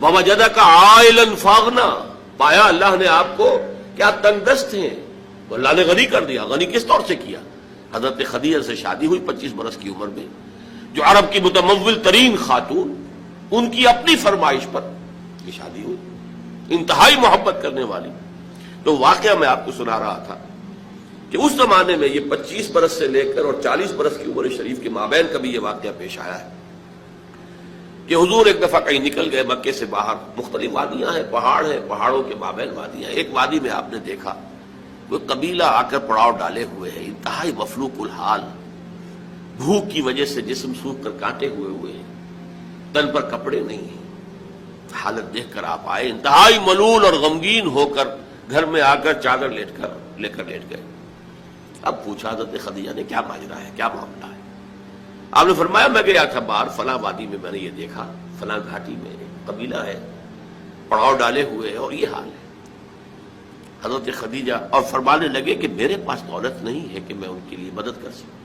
وَوَجَدَكَ عَائِلًا فَأَغْنَىٰ، پایا اللہ نے آپ کو کیا تنگ دست ہیں، وہ اللہ نے غنی کر دیا۔ غنی کس طور سے کیا؟ حضرت خدیجہ سے شادی ہوئی 25 برس کی عمر میں، جو عرب کی متمول ترین خاتون، ان کی اپنی فرمائش پر یہ شادی ہوئی، انتہائی محبت کرنے والی۔ تو واقعہ میں آپ کو سنا رہا تھا کہ اس زمانے میں یہ 25 برس سے لے کر اور 40 برس کی عمر شریف کے مابین کبھی یہ واقعہ پیش آیا ہے کہ حضور ایک دفعہ کہیں نکل گئے مکے سے باہر، مختلف وادیاں ہیں، پہاڑ ہیں، پہاڑوں کے مابین وادیاں ہیں۔ ایک وادی میں آپ نے دیکھا وہ قبیلہ آ کر پڑاؤ ڈالے ہوئے ہے، انتہائی مفلوق الحال، بھوک کی وجہ سے جسم سوکھ کر کانٹے ہوئے ہیں، تن پر کپڑے نہیں ہیں۔ حالت دیکھ کر آپ آئے، انتہائی ملول اور غمگین ہو کر گھر میں آ کر چادر لے کر لیٹ گئے۔ اب پوچھا حضرت خدیجہ نے کیا ماجرا ہے، کیا معاملہ ہے؟ آپ نے فرمایا میں گیا تھا باہر فلاں وادی میں، میں نے یہ دیکھا فلاں گھاٹی میں قبیلہ ہے، پڑاؤ ڈالے ہوئے ہیں اور یہ حال ہے۔ حضرت خدیجہ اور فرمانے لگے کہ میرے پاس دولت نہیں ہے کہ میں ان کے لیے مدد کر سکوں۔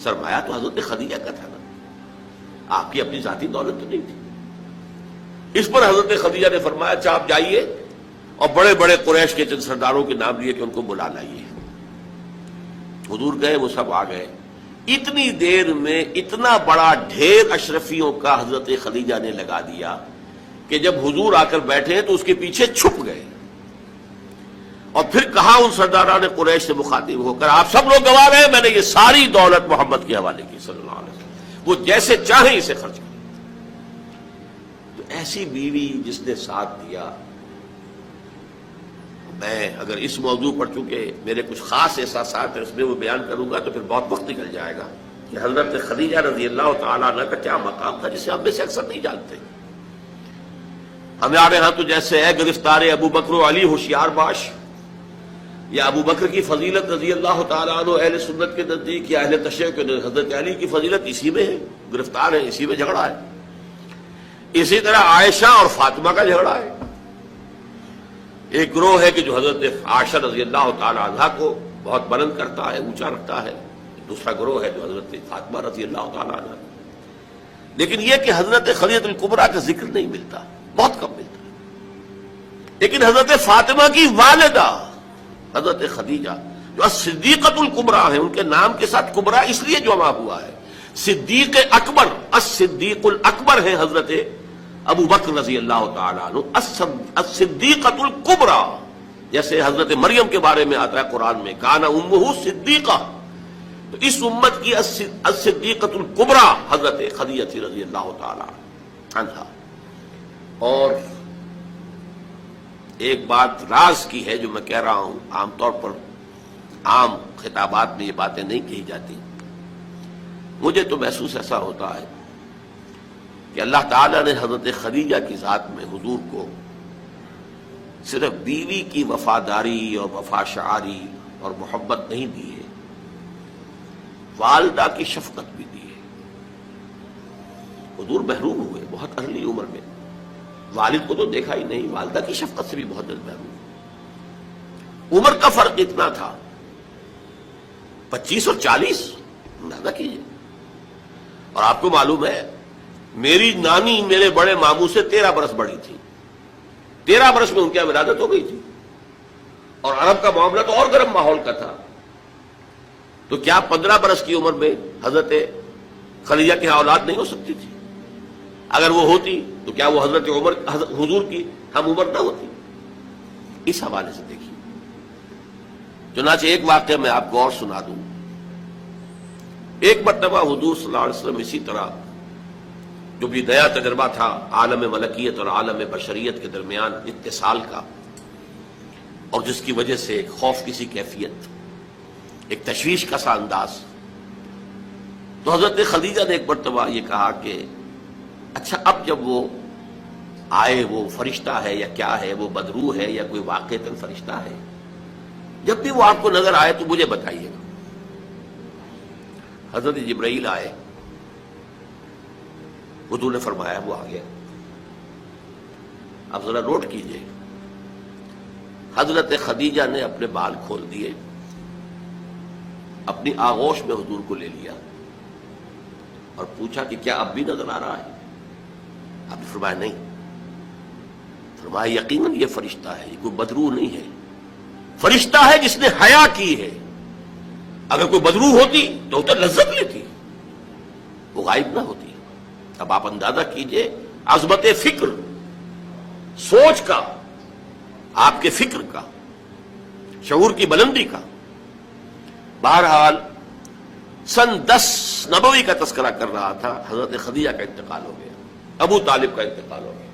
سرمایہ تو حضرت خدیجہ کا تھا نا، آپ کی اپنی ذاتی دولت تو نہیں تھی۔ اس پر حضرت خدیجہ نے فرمایا اچھا آپ جائیے اور بڑے بڑے قریش کے چند سرداروں کے نام لیے کہ ان کو بلا لائیے۔ حضور گئے، وہ سب آ گئے۔ اتنی دیر میں اتنا بڑا ڈھیر اشرفیوں کا حضرت خدیجہ نے لگا دیا کہ جب حضور آ کر بیٹھے تو اس کے پیچھے چھپ گئے، اور پھر کہا ان سرداران قریش سے مخاطب ہو کر آپ سب لوگ گواہ رہے، میں نے یہ ساری دولت محمد کے حوالے کی صلی اللہ علیہ وسلم، وہ جیسے چاہیں اسے خرچ کریں۔ تو ایسی بیوی جس نے ساتھ دیا، میں اگر اس موضوع پر چونکہ میرے کچھ خاص احساسات ہیں اس میں وہ بیان کروں گا تو پھر بہت وقت نکل جائے گا کہ حضرت خدیجہ رضی اللہ تعالیٰ عنہ کا کیا مقام تھا جسے ہم میں سے اکثر نہیں جانتے۔ ہمارے ہاں تو جیسے ہے گرفتار ابو بکر و علی ہوشیار باش، یا ابو بکر کی فضیلت رضی اللہ تعالیٰ عنہ اہل سنت کے نزدیک، یا اہل تشیع کے حضرت علی کی فضیلت اسی میں ہے، گرفتار ہے، اسی میں جھگڑا ہے۔ اسی طرح عائشہ اور فاطمہ کا جھگڑا ہے۔ ایک گروہ ہے کہ جو حضرت عائشہ رضی اللہ تعالی عنہا کو بہت بلند کرتا ہے، اونچا رکھتا ہے، دوسرا گروہ ہے جو حضرت فاطمہ رضی اللہ تعالی عنہا۔ لیکن یہ کہ حضرت خدیجہ الکبریٰ کا ذکر نہیں ملتا، بہت کم ملتا ہے۔ لیکن حضرت فاطمہ کی والدہ حضرت خدیجہ جو صدیقۃ الکبریٰ ہیں، ان کے نام کے ساتھ کبریٰ اس لیے جمع ہوا ہے، صدیق اکبر، الصدیق الاکبر ہے حضرت ابو بکر رضی اللہ تعالیٰ عنہ، الصدیقۃ الکبریٰ، جیسے حضرت مریم کے بارے میں آتا ہے قرآن میں کان امہ صدیقہ، تو اس امت کی الصدیقۃ الکبریٰ حضرت خدیجہ رضی اللہ تعالیٰ عنہا۔ اور ایک بات راز کی ہے جو میں کہہ رہا ہوں، عام طور پر عام خطابات میں یہ باتیں نہیں کہی جاتی، مجھے تو محسوس ایسا ہوتا ہے کہ اللہ تعالیٰ نے حضرت خدیجہ کی ذات میں حضور کو صرف بیوی کی وفاداری اور وفا شعاری اور محبت نہیں دی ہے، والدہ کی شفقت بھی دی ہے۔ حضور محروم ہوئے بہت ارلی عمر میں، والد کو تو دیکھا ہی نہیں، والدہ کی شفقت سے بھی بہت جلد محروم۔ عمر کا فرق اتنا تھا، 25 اور 40، اندازہ کیجیے۔ اور آپ کو معلوم ہے میری نانی میرے بڑے ماموں سے 13 برس بڑی تھی، 13 برس میں ان کی ولادت ہو گئی تھی، اور عرب کا معاملہ تو اور گرم ماحول کا تھا۔ تو کیا 15 برس کی عمر میں حضرت خدیجہ کی اولاد نہیں ہو سکتی تھی؟ اگر وہ ہوتی تو کیا وہ حضرت عمر حضور کی ہم عمر نہ ہوتی؟ اس حوالے سے دیکھیے۔ چنانچہ ایک واقعہ میں آپ کو اور سنا دوں۔ ایک مرتبہ حضور صلی اللہ علیہ وسلم اسی طرح جو بھی نیا تجربہ تھا عالم ملکیت اور عالم بشریت کے درمیان اتصال کا، اور جس کی وجہ سے ایک خوف کی سی کیفیت، ایک تشویش کا سا انداز، تو حضرت خدیجہ نے ایک مرتبہ یہ کہا کہ اچھا اب جب وہ آئے، وہ فرشتہ ہے یا کیا ہے، وہ بدروح ہے یا کوئی واقعتاً فرشتہ ہے، جب بھی وہ آپ کو نظر آئے تو مجھے بتائیے گا۔ حضرت جبرائیل آئے، حضور نے فرمایا وہ آ گیا۔ اب ذرا نوٹ کیجئے، حضرت خدیجہ نے اپنے بال کھول دیے، اپنی آغوش میں حضور کو لے لیا اور پوچھا کہ کیا اب بھی نظر آ رہا ہے؟ آپ نے فرمایا نہیں۔ فرمایا یقیناً یہ فرشتہ ہے، یہ کوئی بدروح نہیں ہے، فرشتہ ہے جس نے حیا کی ہے. اگر کوئی بدروح ہوتی تو لذت لیتی، وہ غائب نہ ہوتی. اب آپ اندازہ کیجئے عظمت فکر، سوچ کا، آپ کے فکر کا، شعور کی بلندی کا. بہرحال سن 10 نبوی کا تذکرہ کر رہا تھا، حضرت خدیجہ کا انتقال ہو گیا، ابو طالب کا انتقال ہو گیا.